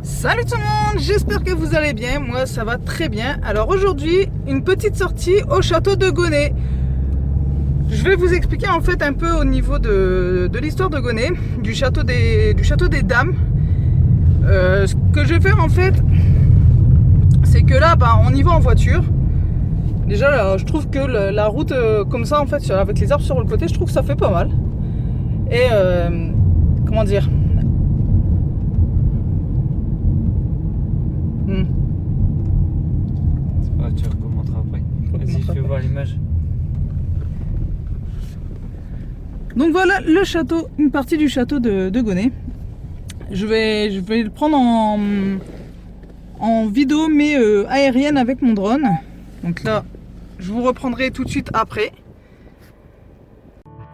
Salut tout le monde, j'espère que vous allez bien, moi ça va très bien. Alors aujourd'hui, une petite sortie au château de Gonnet. Je vais vous expliquer en fait un peu au niveau de l'histoire de Gonnet, du château des dames. Ce que je vais faire en fait, c'est que là, on y va en voiture. Déjà, là, je trouve que la route comme ça en fait, avec les arbres sur le côté, je trouve que ça fait pas mal. Et comment dire, C'est pas, tu recommenteras après. Vas-y, fais voir l'image. Donc voilà le château, une partie du château de Gonnet. Je vais le prendre en vidéo mais aérienne avec mon drone. Donc là, je vous reprendrai tout de suite après.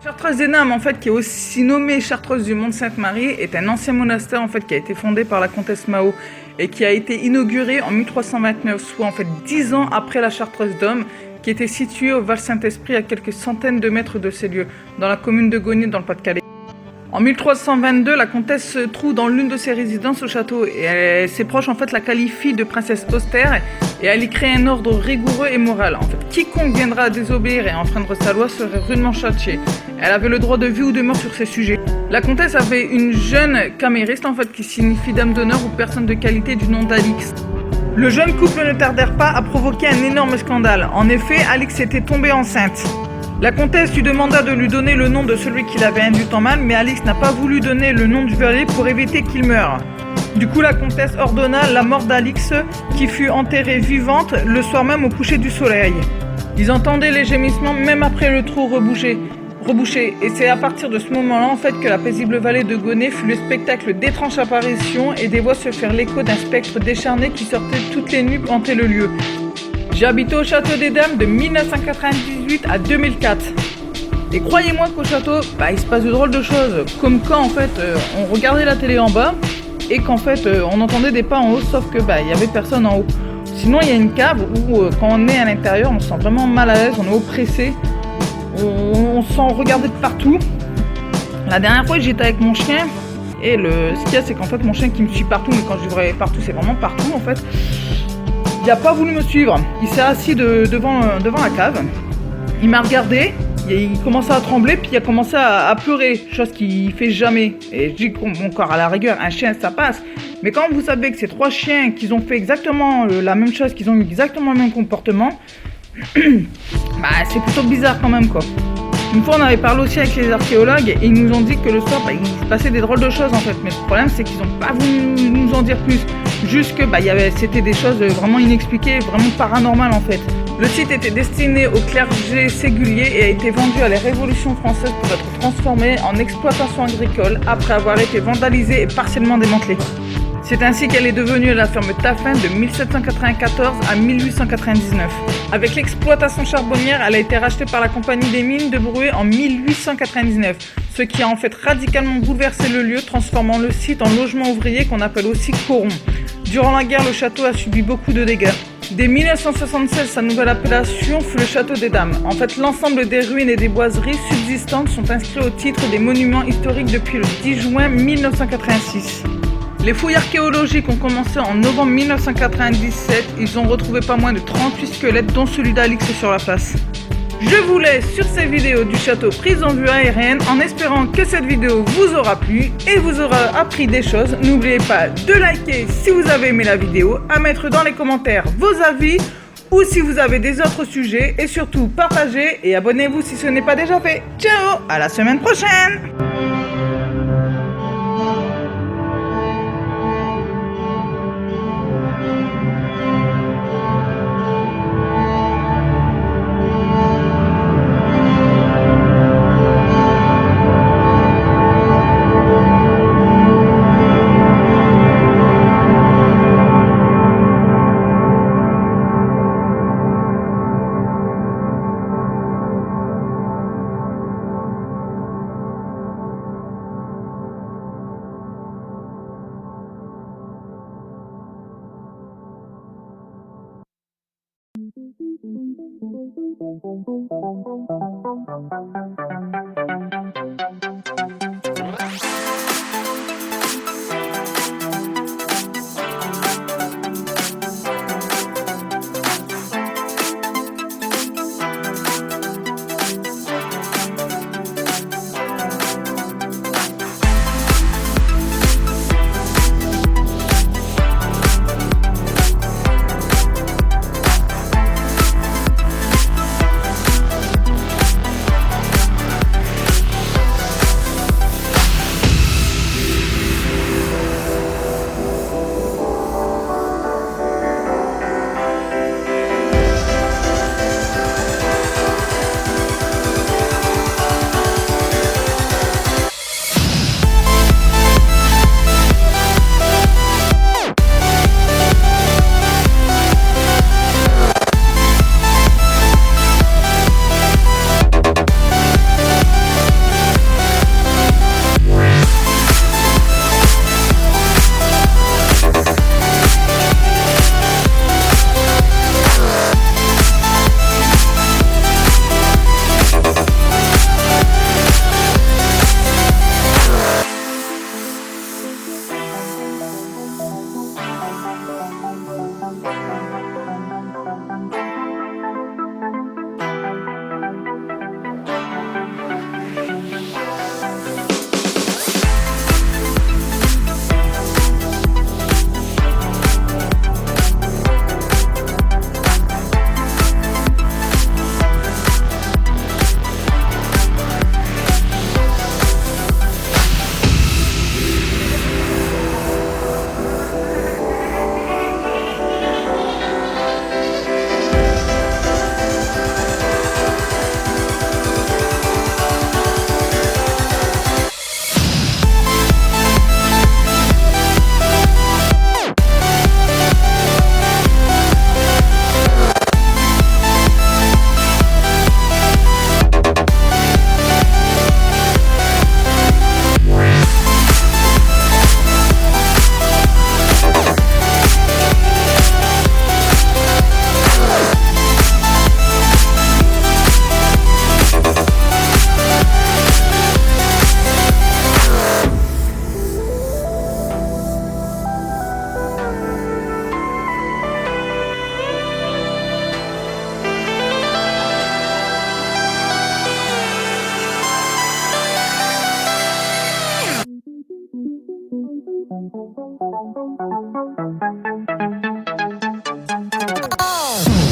Chartreuse des Dames, en fait, qui est aussi nommée Chartreuse du Mont Sainte-Marie, est un ancien monastère en fait qui a été fondé par la comtesse Mao et qui a été inauguré en 1329, soit en fait 10 ans après la Chartreuse d'Homme, qui était située au Val-Saint-Esprit à quelques centaines de mètres de ces lieux, dans la commune de Gonnet, dans le Pas-de-Calais. En 1322, la comtesse se trouve dans l'une de ses résidences au château et ses proches en fait la qualifient de princesse austère et elle y crée un ordre rigoureux et moral. En fait, quiconque viendra à désobéir et enfreindre sa loi serait rudement châtié. Elle avait le droit de vie ou de mort sur ces sujets. La comtesse avait une jeune camériste en fait qui signifie dame d'honneur ou personne de qualité du nom d'Alix. Le jeune couple ne tardèrent pas à provoquer un énorme scandale. En effet, Alix était tombée enceinte. La comtesse lui demanda de lui donner le nom de celui qui l'avait induit en mal, mais Alix n'a pas voulu donner le nom du valet pour éviter qu'il meure. Du coup, la comtesse ordonna la mort d'Alix, qui fut enterrée vivante le soir même au coucher du soleil. Ils entendaient les gémissements même après le trou rebouché. Et c'est à partir de ce moment-là en fait que la paisible vallée de Gonnet fut le spectacle d'étranges apparitions et des voix se firent l'écho d'un spectre décharné qui sortait toutes les nuits hanter le lieu. J'ai habité au château des Dames de 1998 à 2004. Et croyez-moi qu'au château, il se passe de drôles de choses. Comme quand en fait on regardait la télé en bas et qu'en fait on entendait des pas en haut, sauf que il y avait personne en haut. Sinon il y a une cave où quand on est à l'intérieur on se sent vraiment mal à l'aise, on est oppressé, on se sent regardé de partout. La dernière fois j'étais avec mon chien et ce qu'il y a c'est qu'en fait mon chien qui me suit partout, mais quand je dis vrai partout c'est vraiment partout en fait. Il n'a pas voulu me suivre, il s'est assis devant la cave, il m'a regardé, il commençait à trembler, puis il a commencé à pleurer, chose qu'il fait jamais. Et je dis bon corps à la rigueur, un chien ça passe, mais quand vous savez que c'est 3 chiens qui ont fait exactement la même chose, qu'ils ont eu exactement le même comportement, c'est plutôt bizarre quand même quoi. Une fois on avait parlé aussi avec les archéologues et ils nous ont dit que le soir il se passait des drôles de choses en fait, mais le problème c'est qu'ils n'ont pas voulu nous en dire plus. Juste que c'était des choses vraiment inexpliquées, vraiment paranormales en fait. Le site était destiné au clergé ségulier et a été vendu à la Révolution française pour être transformé en exploitation agricole après avoir été vandalisé et partiellement démantelé. C'est ainsi qu'elle est devenue la ferme Taffin de 1794 à 1899. Avec l'exploitation charbonnière, elle a été rachetée par la compagnie des mines de Bruay en 1899, ce qui a en fait radicalement bouleversé le lieu, transformant le site en logement ouvrier qu'on appelle aussi coron. Durant la guerre, le château a subi beaucoup de dégâts. Dès 1976, sa nouvelle appellation fut le château des Dames. En fait, l'ensemble des ruines et des boiseries subsistantes sont inscrits au titre des monuments historiques depuis le 10 juin 1986. Les fouilles archéologiques ont commencé en novembre 1997. Ils ont retrouvé pas moins de 38 squelettes, dont celui d'Alix sur la place. Je vous laisse sur ces vidéos du château prise en vue aérienne en espérant que cette vidéo vous aura plu et vous aura appris des choses. N'oubliez pas de liker si vous avez aimé la vidéo, à mettre dans les commentaires vos avis ou si vous avez des autres sujets et surtout partagez et abonnez-vous si ce n'est pas déjà fait. Ciao, à la semaine prochaine! Thank you.